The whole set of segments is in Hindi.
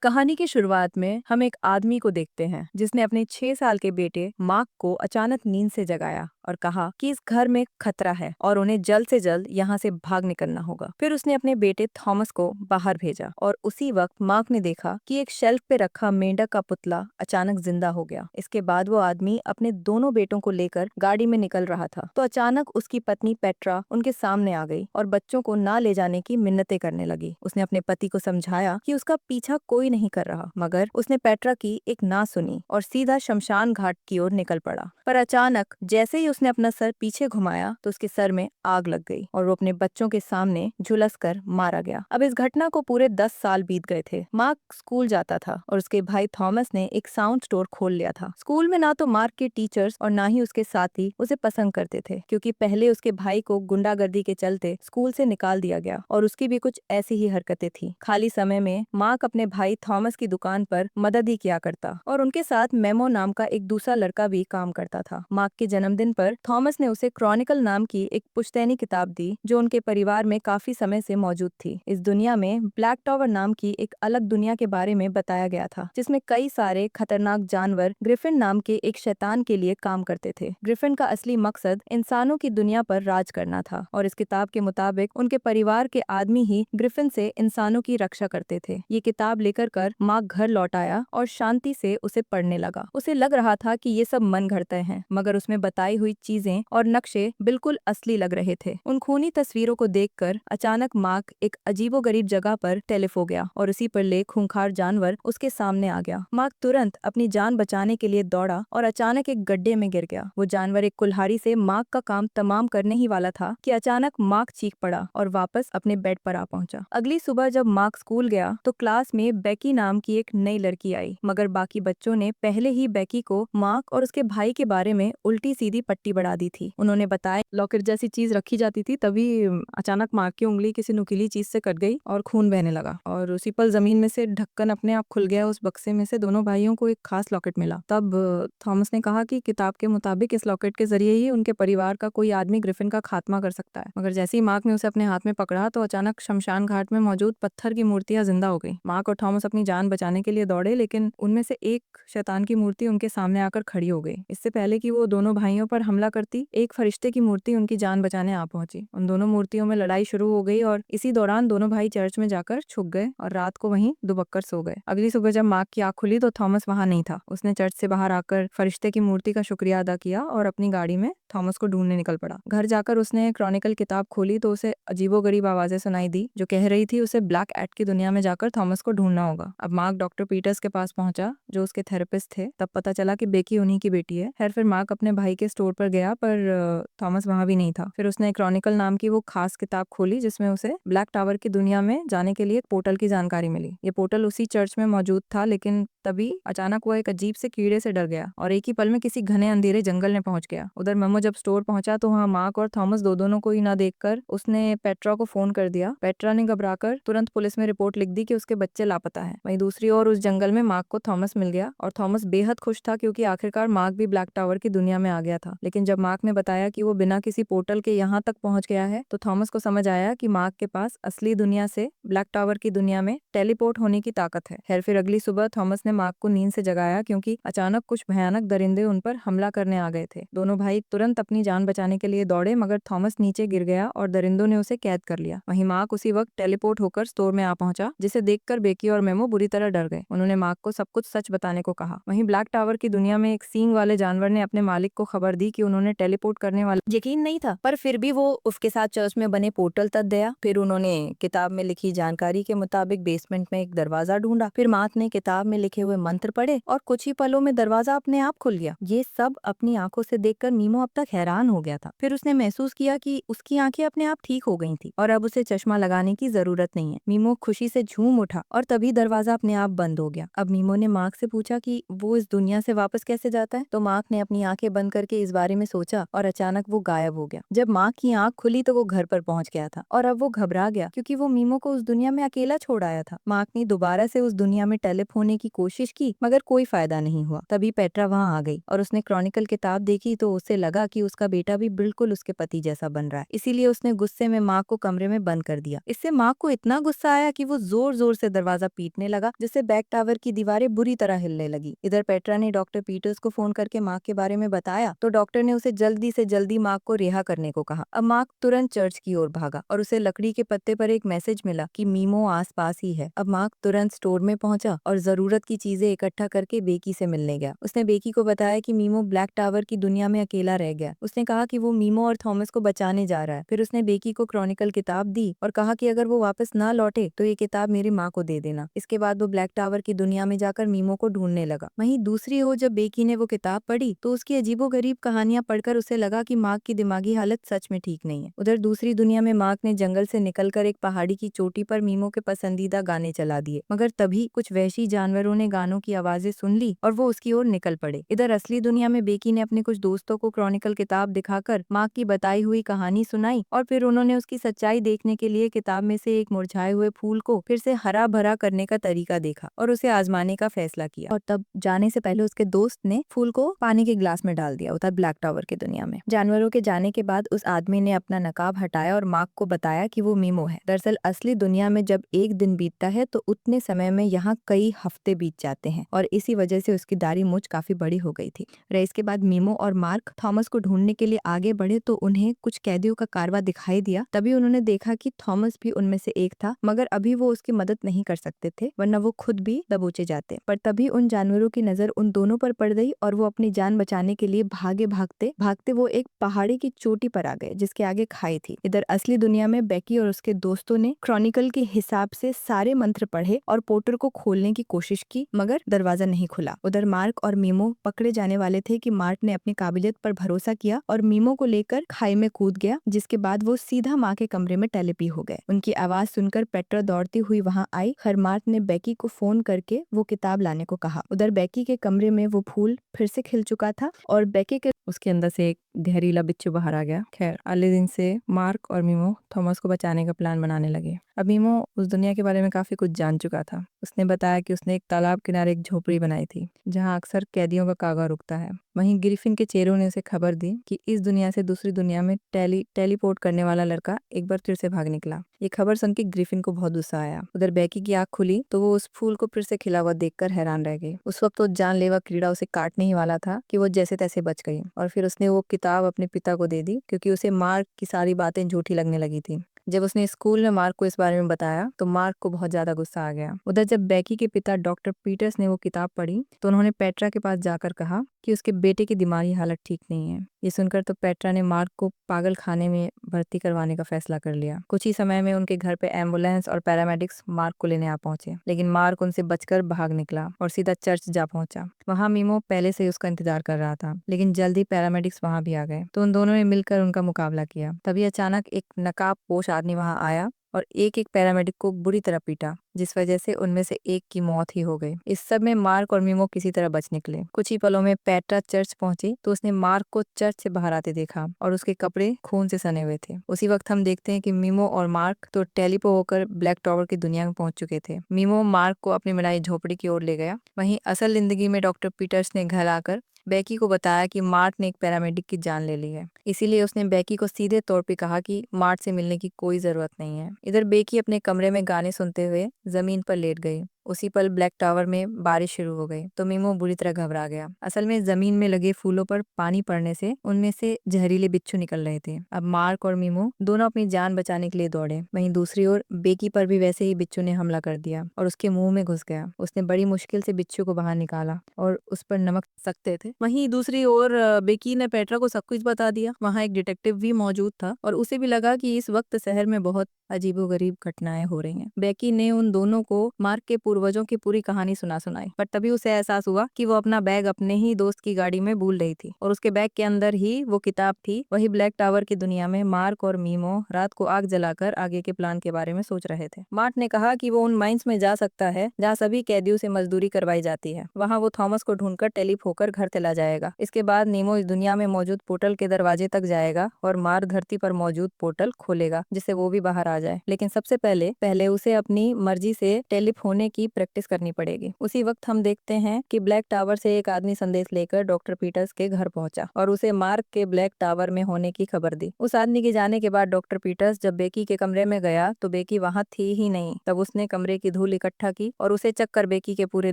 कहानी की शुरुआत में हम एक आदमी को देखते हैं जिसने अपने 6 साल के बेटे मार्क को अचानक नींद से जगाया और कहा कि इस घर में खतरा है और उन्हें जल्द से जल्द यहाँ से भाग निकलना होगा। फिर उसने अपने बेटे थॉमस को बाहर भेजा और उसी वक्त मार्क ने देखा कि एक शेल्फ पे रखा मेंढक का पुतला अचानक जिंदा हो गया। इसके बाद वो आदमी अपने दोनों बेटों को लेकर गाड़ी में निकल रहा था तो अचानक उसकी पत्नी पेट्रा उनके सामने आ गई और बच्चों को ना ले जाने की मिन्नतें करने लगी। उसने अपने पति को समझाया कि उसका पीछा कोई नहीं कर रहा, मगर उसने पेट्रा की एक ना सुनी और सीधा शमशान घाट की ओर निकल पड़ा। पर अचानक जैसे ही उसने अपना सर पीछे घुमाया तो उसके सर में आग लग गई और वो अपने बच्चों के सामने झुलस कर मारा गया। अब इस घटना को पूरे 10 साल बीत गए थे। मार्क स्कूल जाता था और उसके भाई थॉमस ने एक साउंड स्टोर खोल लिया था। स्कूल में ना तो मार्क के टीचर्स और ना ही उसके साथी उसे पसंद करते थे, क्योंकि पहले उसके भाई को गुंडागर्दी के चलते स्कूल से निकाल दिया गया और उसकी भी कुछ ऐसी ही हरकतें थी। खाली समय में मार्क अपने भाई थॉमस की दुकान पर मदद ही किया करता और उनके साथ मेमो नाम का एक दूसरा लड़का भी काम करता था। मार्क के जन्मदिन पर थॉमस ने उसे क्रॉनिकल नाम की एक पुश्तैनी किताब दी जो उनके परिवार में काफी समय से मौजूद थी। इस दुनिया में ब्लैक टावर नाम की एक अलग दुनिया के बारे में बताया गया था, जिसमें कई सारे खतरनाक जानवर ग्रिफिन नाम के एक शैतान के लिए काम करते थे। ग्रिफिन का असली मकसद इंसानों की दुनिया पर राज करना था और इस किताब के मुताबिक उनके परिवार के आदमी ही ग्रिफिन से इंसानों की रक्षा करते थे। ये किताब लेकर मार्क घर लौट आया और शांति से उसे पढ़ने लगा। उसे लग रहा था कि ये सब मन घड़ते हैं, मगर उसमें बताई हुई चीजें और नक्शे बिल्कुल असली लग रहे थे। उन खूनी तस्वीरों को देखकर अचानक मार्क एक अजीबोगरीब जगह पर टेलीफ हो गया और उसी पर ले खूंखार जानवर उसके सामने आ गया। मार्क तुरंत अपनी जान बचाने के लिए दौड़ा और अचानक एक गड्ढे में गिर गया। वो जानवर एक कुल्हाड़ी से मार्क का काम तमाम करने ही वाला था कि अचानक मार्क चीख पड़ा और वापस अपने बेड पर आ पहुंचा। अगली सुबह जब मार्क स्कूल गया तो क्लास में बेकी नाम की एक नई लड़की आई, मगर बाकी बच्चों ने पहले ही बेकी को मार्क और उसके भाई के बारे में उल्टी सीधी पट्टी बढ़ा दी थी। उन्होंने बताया लॉकेट जैसी चीज रखी जाती थी, तभी अचानक मार्क की उंगली किसी नुकीली चीज से कट गई और खून बहने लगा और उसी पल जमीन में से ढक्कन अपने आप खुल गया। उस बक्से में से दोनों भाइयों को एक खास लॉकेट मिला। तब थॉमस ने कहा कि किताब के मुताबिक इस लॉकेट के जरिए ही उनके परिवार का कोई आदमी ग्रिफिन का खात्मा कर सकता है। मगर जैसे ही मार्क ने उसे अपने हाथ में पकड़ा तो अचानक शमशान घाट में मौजूद पत्थर की मूर्तियां जिंदा हो गई। मार्क और थॉमस अपनी जान बचाने के लिए दौड़े, लेकिन उनमें से एक शैतान की मूर्ति उनके सामने आकर खड़ी हो गई। इससे पहले कि वो दोनों भाइयों पर हमला करती, एक फरिश्ते की मूर्ति उनकी जान बचाने आ पहुंची। उन दोनों मूर्तियों में लड़ाई शुरू हो गई और इसी दौरान दोनों भाई चर्च में जाकर छुप गए और रात को वहीं दुबक्कर सो गए। अगली सुबह जब मार्क की आंख खुली तो थॉमस वहां नहीं था। उसने चर्च से बाहर आकर फरिश्ते की मूर्ति का शुक्रिया अदा किया और अपनी गाड़ी में थॉमस को ढूंढने निकल पड़ा। घर जाकर उसने क्रॉनिकल किताब खोली तो उसे अजीबोगरीब आवाजें सुनाई दी जो कह रही थी उसे ब्लैक एट की दुनिया में जाकर थॉमस को ढूंढना होगा। अब मार्क डॉक्टर पीटर्स के पास पहुंचा जो उसके थेरेपिस्ट थे। तब पता चला कि बेकी उन्हीं की बेटी है। खैर फिर मार्क अपने भाई के स्टोर पर गया पर थॉमस वहां भी नहीं था। फिर उसने क्रॉनिकल नाम की वो खास किताब खोली जिसमें उसे ब्लैक टावर की दुनिया में जाने के लिए एक पोर्टल की जानकारी मिली। ये पोर्टल उसी चर्च में मौजूद था, लेकिन तभी अचानक वो एक अजीब से कीड़े से डर गया और एक ही पल में किसी घने अंधेरे जंगल में पहुंच गया। उधर मेमो जब स्टोर पहुंचा तो वहाँ मार्क और थॉमस दोनों को ही ना देखकर उसने पेट्रा को फोन कर दिया। पेट्रा ने घबराकर तुरंत पुलिस में रिपोर्ट लिख दी कि उसके बच्चे लापता हैं। वहीं दूसरी ओर उस जंगल में मार्क को थॉमस मिल गया और थॉमस बेहद खुश था क्योंकि आखिरकार मार्क भी ब्लैक टावर की दुनिया में आ गया था। लेकिन जब मार्क ने बताया कि वो बिना किसी पोर्टल के यहाँ तक पहुंच गया है तो थॉमस को समझ आया कि मार्क के पास असली दुनिया से ब्लैक टावर की दुनिया में टेलीपोर्ट होने की ताकत है। खैर फिर अगली सुबह थॉमस ने मार्क को नींद से जगाया क्योंकि अचानक कुछ भयानक दरिंदे उन पर हमला करने आ गए थे। दोनों भाई तुरंत अपनी जान बचाने के लिए दौड़े, मगर थॉमस नीचे गिर गया और दरिंदों ने उसे कैद कर लिया। वहीं मार्क उसी वक्त टेलीपोर्ट होकर स्टोर में आ पहुंचा, जिसे देखकर बेकी और मेमो बुरी तरह डर गए। उन्होंने मार्क को सब कुछ सच बताने को कहा। वहीं ब्लैक टावर की दुनिया में एक सींग वाले जानवर ने अपने मालिक को खबर दी कि उन्होंने टेलीपोर्ट करने वाला यकीन नहीं था, पर फिर भी वो उसके साथ चर्च में बने पोर्टल तक गया। फिर उन्होंने किताब में लिखी जानकारी के मुताबिक बेसमेंट में एक दरवाजा ढूंढा। फिर मार्क ने किताब में लिखे हुए मंत्र पढ़े और कुछ ही पलों में दरवाजा अपने आप खुल गया। ये सब अपनी आंखों से देखकर मीमो अब तक हैरान हो गया था। फिर उसने महसूस किया कि उसकी आंखें अपने आप ठीक हो गई थी और अब उसे चश्मा लगाने की जरूरत नहीं है। मीमो खुशी से झूम उठा और तभी दरवाजा अपने आप बंद हो गया। अब मीमो ने मार्क से पूछा कि वो इस दुनिया से वापस कैसे जाता है, तो मार्क ने अपनी आंखें बंद करके इस बारे बारे में सोचा और अचानक वो गायब हो गया। जब माँ की आंख खुली तो वो घर पर पहुंच गया था और अब वो घबरा गया क्योंकि वो मीमो को उस दुनिया में अकेला छोड़ आया था। मार्क ने दोबारा से उस दुनिया में टेलीप होने की कोशिश की मगर कोई फायदा नहीं हुआ। तभी पेट्रा वहाँ आ गई और उसने क्रॉनिकल किताब देखी तो उसे लगा कि उसका बेटा भी बिल्कुल उसके पति जैसा बन रहा है। इसीलिए उसने गुस्से में माँ को कमरे में बंद कर दिया। इससे माँ को इतना गुस्सा आया कि वो जोर जोर से दरवाजा पीटने लगा, जिससे बैक टावर की दीवारें बुरी तरह हिलने लगी। इधर पेट्रा ने डॉक्टर पीटर्स को फोन करके माँ के बारे में बताया तो डॉक्टर ने उसे जल्दी से जल्दी माँ को रिहा करने को कहा। अब माँ तुरंत चर्च की ओर भागा और उसे लकड़ी के पत्ते पर एक मैसेज मिला कि मीमो आसपास ही है। अब मार्क तुरंत स्टोर में पहुंचा और जरूरत की चीजें इकट्ठा करके बेकी से मिलने गया। उसने बेकी को बताया कि मीमो ब्लैक टावर की दुनिया में अकेला रह गया। उसने कहा कि वो मीमो और थॉमस को बचाने जा रहा है। फिर उसने बेकी को क्रॉनिकल किताब दी और कहा कि अगर वो वापस ना लौटे तो ये किताब मेरी माँ को दे देना। इसके बाद वो ब्लैक टावर की दुनिया में जाकर मीमो को ढूंढने लगा। वहीं दूसरी ओर जब बेकी ने वो किताब पढ़ी तो उसकी अजीबोगरीब कहानियां पढ़कर उसे लगा कि मार्क की दिमागी हालत सच में ठीक नहीं है। उधर दूसरी दुनिया में मार्क ने जंगल से निकलकर एक पहाड़ी की चोटी पर मीमो के पसंदीदा गाने चला दिए, मगर तभी कुछ वहशी जानवरों ने गानों की आवाजें सुन ली और वो उसकी ओर निकल पड़े। इधर असली दुनिया में बेकी ने अपने कुछ दोस्तों को क्रॉनिकल किताब दिखाकर मार्क की बताई हुई कहानी सुनाई और फिर उन्होंने उसकी सच्चाई देखने के लिए किताब में से एक मुरझाए हुए फूल को फिर से हरा भरा करने का तरीका देखा और उसे आजमाने का फैसला किया। और तब जाने से पहले उसके दोस्त ने फूल को पानी के ग्लास में डाल दिया उधर ब्लैक टावर की दुनिया में। जानवरों के जाने के बाद उस आदमी ने अपना नकाब हटाया और मार्क को बताया कि वो मीमो है। दरअसल असली दुनिया में जब एक दिन बीतता है तो उतने समय में यहाँ कई हफ्ते बीत जाते हैं और इसी वजह से उसकी दाढ़ी मूंछ काफी बड़ी हो गई थी। रेस के बाद मीमो और मार्क थॉमस को ढूंढने के लिए आगे बढ़े तो उन्हें कुछ कैदियों का कारवा दिखाई दिया। तभी उन्होंने देखा कि थॉमस भी उनमें से एक था, मगर अभी वो उसकी मदद नहीं कर सकते थे वरना वो खुद भी दबोचे जाते। पर तभी उन जानवरों की नजर उन दोनों पर पड़ गई और वो अपनी जान बचाने के लिए भागे भागते भागते वो एक पहाड़ी की चोटी पर आ गए जिसके आगे खाई थी। इधर असली दुनिया में बेकी और उसके दोस्तों ने क्रॉनिकल के हिसाब से सारे मंत्र पढ़े और पोर्टल को खोलने की कोशिश की, मगर दरवाजा नहीं खुला। उधर मार्क और मीमो पकड़े जाने वाले थे कि मार्क ने अपनी काबिलियत पर भरोसा किया और मीमो को लेकर खाई में कूद गया, जिसके बाद वो सीधा माँ के कमरे में टेलीपी हो गए। उनकी आवाज सुनकर पेट्रा दौड़ती हुई वहां आई। खैर मार्क ने बेकी को फोन करके वो किताब लाने को कहा। उधर बेकी के कमरे में वो फूल फिर से खिल चुका था और बेकी के उसके अंदर से एक जहरीला बिच्छू बाहर आ गया। खैर अगले दिन से मार्क और मीमो थॉमस को बचाने का प्लान बनाने लगे। अब मीमो उस दुनिया के बारे में काफी कुछ जान चुका था। उसने बताया कि उसने एक तालाब किनारे एक झोपड़ी बनाई थी जहां अक्सर कैदियों का कागा रुकता है। वहीं ग्रिफिन के चेहरों ने उसे खबर दी कि इस दुनिया से दूसरी दुनिया में टेलीपोर्ट करने वाला लड़का एक बार फिर से भाग निकला। ये खबर सुन के ग्रिफिन को बहुत गुस्सा आया। उधर बेकी की आंख खुली तो वो उस फूल को फिर से खिला हुआ देखकर हैरान रह गई। उस वक्त वो जानलेवा कीड़ा उसे काटने ही वाला था कि वो जैसे तैसे बच गई और फिर उसने वो किताब अपने पिता को दे दी क्योंकि उसे मार्क की सारी बातें झूठी लगने लगी थी। जब उसने स्कूल में मार्क को इस बारे में बताया तो मार्क को बहुत ज्यादा गुस्सा आ गया। उधर जब बेकी के पिता डॉक्टर पीटर्स ने वो किताब पढ़ी तो उन्होंने पेट्रा के पास जाकर कहा कि उसके बेटे की दिमागी हालत ठीक नहीं है। ये सुनकर तो पेट्रा ने मार्क को पागल खाने में भर्ती करवाने का फैसला कर लिया। कुछ ही समय में उनके घर पे एम्बुलेंस और पैरामेडिक्स मार्क को लेने आ पहुंचे, लेकिन मार्क उनसे बचकर भाग निकला और सीधा चर्च जा पहुंचा। वहां मीमो पहले से ही उसका इंतजार कर रहा था, लेकिन जल्दी पैरामेडिक्स वहां भी आ गए तो उन दोनों ने मिलकर उनका मुकाबला किया। तभी अचानक एक नकाबपोश आदमी वहां आया और एक एक पैरामेडिक को बुरी तरह पीटा, जिस वजह से उनमें से एक की मौत ही हो गई। इस सब में मार्क और मीमो किसी तरह बच निकले। कुछ ही पलों में पेट्रा चर्च पहुंची तो उसने मार्क को चर्च से बाहर आते देखा और उसके कपड़े खून से सने हुए थे। उसी वक्त हम देखते हैं कि मीमो और मार्क तो टेलीपो होकर ब्लैक टावर की दुनिया में पहुंच चुके थे। मीमो मार्क को अपनी बनाई झोपड़ी की ओर ले गया। वहीं असल जिंदगी में डॉक्टर पीटर्स ने घर आकर बेकी को बताया कि मार्क ने एक पैरामेडिक की जान ले ली है। इसीलिए उसने बेकी को सीधे तौर पे कहा कि मार्क से मिलने की कोई जरूरत नहीं है। इधर बेकी अपने कमरे में गाने सुनते हुए जमीन पर लेट गई। उसी पल ब्लैक टावर में बारिश शुरू हो गई तो मीमो बुरी तरह घबरा गया। असल में जमीन में लगे फूलों पर पानी पड़ने से उनमें से जहरीले बिच्छू निकल रहे थे। अब मार्क और मीमो दोनों अपनी जान बचाने के लिए दौड़े। वहीं दूसरी ओर बेकी पर भी वैसे ही बिच्छू ने हमला कर दिया और उसके मुंह में घुस गया। उसने बड़ी मुश्किल से बिच्छू को बाहर निकाला और उस पर नमक सकते थे। वहीं दूसरी ओर बेकी ने पेट्रा को सब कुछ बता दिया। वहाँ एक डिटेक्टिव भी मौजूद था और उसे भी लगा कि इस वक्त शहर में बहुत अजीबोगरीब घटनाएं हो रही हैं। बेकी ने उन दोनों को मार्क के पूर्वजों की पूरी कहानी सुनाई। पर तभी उसे एहसास हुआ कि वो अपना बैग अपने ही दोस्त की गाड़ी में भूल रही थी और उसके बैग के अंदर ही वो किताब थी। वही ब्लैक टावर की दुनिया में मार्क और मीमो रात को आग जलाकर आगे के प्लान के बारे में सोच रहे थे। मार्क ने कहा कि वो उन माइंस में जा सकता है जहाँ सभी कैदियों से मजदूरी करवाई जाती है। वहाँ वो थॉमस को ढूंढकर टेलीप होकर घर चला जाएगा। इसके बाद नीमो इस दुनिया में मौजूद पोर्टल के दरवाजे तक जाएगा और मार्क धरती पर मौजूद पोर्टल खोलेगा जिससे वो भी बाहर आ जाए। लेकिन सबसे पहले पहले उसे अपनी मर्जी से टेलीप होने की प्रैक्टिस करनी पड़ेगी। उसी वक्त हम देखते हैं कि ब्लैक टावर से एक आदमी संदेश लेकर डॉक्टर पीटर्स के घर पहुंचा और उसे मार्क के ब्लैक टावर में होने की खबर दी। उस आदमी के जाने के बाद डॉक्टर पीटर्स जब बेकी के कमरे में गया तो बेकी वहां थी ही नहीं। तब उसने कमरे की धूल इकट्ठा की और उसे चेक कर बेकी के पूरे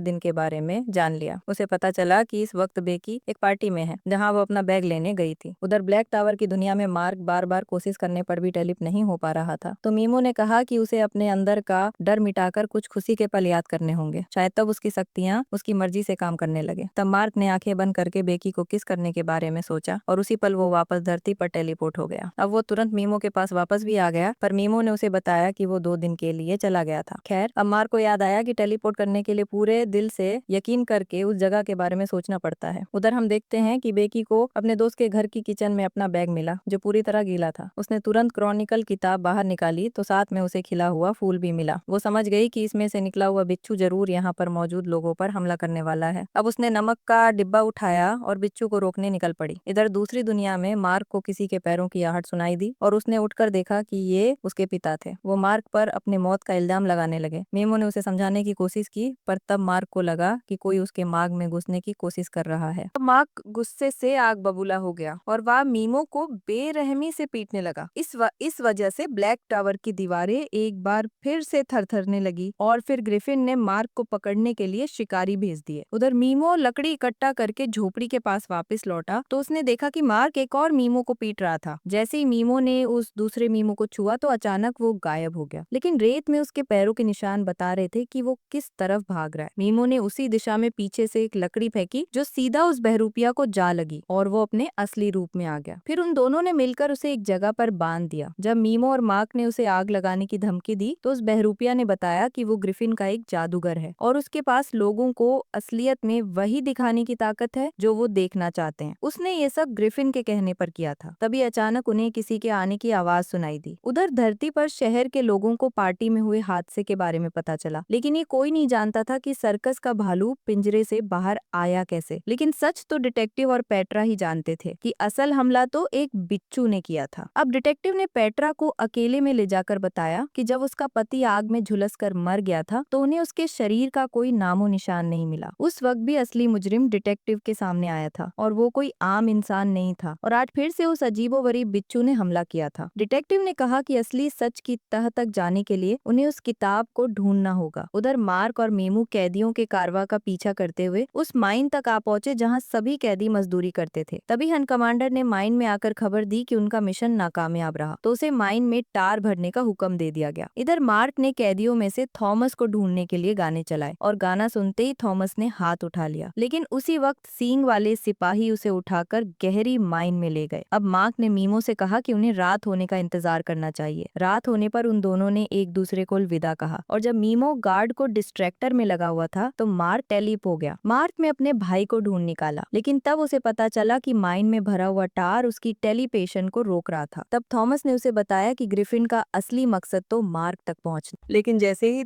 दिन के बारे में जान लिया। उसे पता चला कि इस वक्त बेकी एक पार्टी में है जहाँ वो अपना बैग लेने गई थी। उधर ब्लैक टावर की दुनिया में मार्क बार बार कोशिश करने पर भी टेलीप नहीं हो पा रहा था। तो मीमो ने कहा कि उसे अपने अंदर का डर मिटाकर कुछ खुशी के पल याद करने होंगे। शायद तब उसकी शक्तियाँ उसकी मर्जी से काम करने लगे। तब मार्क ने आंखें बंद करके बेकी को किस करने के बारे में सोचा और उसी पल वो वापस धरती पर टेलीपोर्ट हो गया। अब वो तुरंत मीमो के पास वापस भी आ गया, पर मीमो ने उसे बताया कि वो 2 दिन के लिए चला गया था। खैर, अब मार्क को याद आया कि टेलीपोर्ट करने के लिए पूरे दिल से यकीन करके उस जगह के बारे में सोचना पड़ता है। उधर हम देखते हैं कि बेकी को अपने दोस्त के घर की किचन में अपना बैग मिला जो पूरी तरह गीला था। उसने तुरंत क्रॉनिकल किताब बाहर निकाली तो साथ में उसे खिला हुआ फूल भी मिला। वो समझ गई कि इसमें से निकला हुआ बिच्छू जरूर यहाँ पर मौजूद लोगों पर हमला करने वाला है। अब उसने नमक का डिब्बा उठाया और बिच्छू को रोकने निकल पड़ी। इधर दूसरी दुनिया में मार्क को किसी के पैरों की आहट सुनाई दी और उसने उठकर देखा कि ये उसके पिता थे। वो मार्क पर अपने मौत का इल्जाम लगाने लगे। मीमो ने उसे समझाने की कोशिश की, पर तब मार्क को लगा कि कोई उसके मार्ग में घुसने की कोशिश कर रहा है। अब मार्क गुस्से से आग बबूला हो गया और वह मीमो को बेरहमी से पीटने लगा। इस वजह से ब्लैक टावर की दीवारें एक बार फिर से थरथरने लगी और फिर ग्रिफिन ने मार्क को पकड़ने के लिए शिकारी भेज दिए। उधर मीमो लकड़ी इकट्ठा करके झोपड़ी के पास वापस लौटा तो उसने देखा कि मार्क एक और मीमो को पीट रहा था। जैसे ही मीमो ने उस दूसरे मीमो को छुआ तो अचानक वो गायब हो गया, लेकिन रेत में उसके पैरों के निशान बता रहे थे कि वो किस तरफ भाग रहा है। मीमो ने उसी दिशा में पीछे से एक लकड़ी फेंकी जो सीधा उस बहरूपिया को जा लगी और वो अपने असली रूप में आ गया। फिर उन दोनों ने मिलकर उसे एक जगह पर बांध दिया। जब मीमो और मार्क ने उसे आग लगाने की धमकी दी तो उस बहरूपिया ने बताया कि वो ग्रिफिन का एक जादूगर है और उसके पास लोगों को असलियत में वही दिखाने की ताकत है जो वो देखना चाहते हैं। उसने ये सब ग्रिफिन के कहने पर किया था। तभी अचानक उन्हें किसी के आने की आवाज सुनाई दी। उधर धरती पर शहर के लोगों को पार्टी में हुए हादसे के बारे में पता चला, लेकिन ये कोई नहीं जानता था कि सर्कस का भालू पिंजरे से बाहर आया कैसे। लेकिन सच तो डिटेक्टिव और पेट्रा ही जानते थे कि असल हमला तो एक बिच्छू ने किया था। अब डिटेक्टिव ने पेट्रा को अकेले में ले जाकर बताया कि जब उसका पति आग में झुलसकर मर गया था तो उन्हें उसके शरीर का कोई नामो निशान नहीं मिला। उस वक्त भी असली मुजरिम डिटेक्टिव के सामने आया था और वो कोई आम इंसान नहीं था और आज फिर से उस अजीबोगरीब बिच्छू ने हमला किया था। डिटेक्टिव ने कहा कि असली सच की तह तक जाने के लिए उन्हें उस किताब को ढूंढना होगा। उधर मार्क और मेमू कैदियों के कारवा का पीछा करते हुए उस माइन तक आ पहुंचे जहां सभी कैदी मजदूरी करते थे। तभी हन कमांडर ने माइन में आकर खबर दी कि उनका मिशन नाकामयाब रहा तो उसे माइन में टार भरने का हुक्म दे दिया गया। इधर मार्क ने कैदियों में से थॉमस को ढूंढने के लिए गाने चलाए और गाना सुनते ही थॉमस ने हाथ उठा लिया, लेकिन उसी वक्त सींग वाले सिपाही उसे उठाकर गहरी माइन में ले गए। अब मार्क ने मीमो से कहा कि उन्हें रात होने का इंतजार करना चाहिए। रात होने पर उन दोनों ने एक दूसरे को अलविदा कहा और जब मीमो गार्ड को डिस्ट्रैक्टर में लगा हुआ था तो मार्क टेलीप हो गया। मार्क ने अपने भाई को ढूंढ निकाला, लेकिन तब उसे पता चला कि माइन में भरा हुआ टार उसकी टेलीपेशन को रोक रहा था। तब थॉमस ने उसे बताया कि ग्रिफिन का असली मकसद तो मार्क तक पहुंचना। लेकिन जैसे ही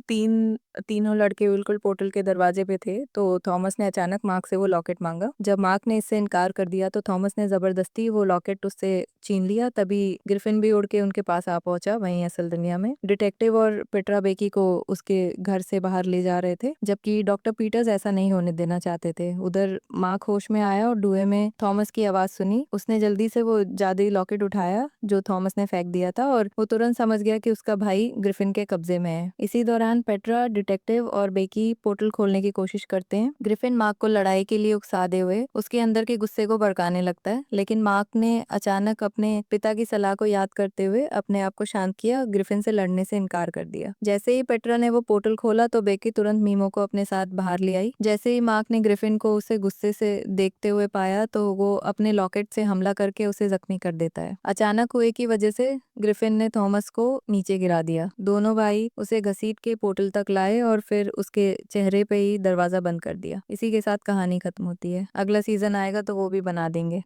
तीनों लड़के बिल्कुल पोर्टल के दरवाजे पे थे तो थॉमस ने अचानक मार्क से वो लॉकेट मांगा। जब मार्क ने इससे इनकार कर दिया तो थॉमस ने जबरदस्ती वो लॉकेट उससे छीन लिया। तभी ग्रिफिन भी उड़ के उनके पास आ पहुंचा वहीं असल दुनिया में। डिटेक्टिव और पेट्रा बेकी को उसके घर से बाहर ले जा रहे थे, जबकि डॉक्टर पीटर्स ऐसा नहीं होने देना चाहते थे। उधर मार्क होश में आया और डुए में थॉमस की आवाज सुनी। उसने जल्दी से वो जादुई लॉकेट उठाया जो थॉमस ने फेंक दिया था और वो तुरंत समझ गया कि उसका भाई ग्रिफिन के कब्जे में है। इसी दौरान पेट्रा, डिटेक्टिव और बेकी पोर्टल खोलने की कोशिश करते हैं। ग्रिफिन मार्क को लड़ाई के लिए उकसाते हुए उसके अंदर के गुस्से को भड़काने लगता है, लेकिन मार्क ने अचानक अपने पिता की सलाह को याद करते हुए अपने आप को शांत किया और ग्रिफिन से लड़ने से इनकार कर दिया। जैसे ही पेट्रा ने वो पोर्टल खोला तो बेकी तुरंत मीमो को अपने साथ बाहर ले आई। जैसे ही मार्क ने ग्रिफिन को उसे गुस्से से देखते हुए पाया तो वो अपने लॉकेट से हमला करके उसे जख्मी कर देता है। अचानक कुएं की वजह से ग्रिफिन ने थॉमस को नीचे गिरा दिया। दोनों भाई उसे घसीट के पोर्टल तक लाए और फिर उसके चेहरे पे ही दरवाजा बंद कर दिया। इसी के साथ कहानी खत्म होती है। अगला सीजन आएगा तो वो भी बना देंगे।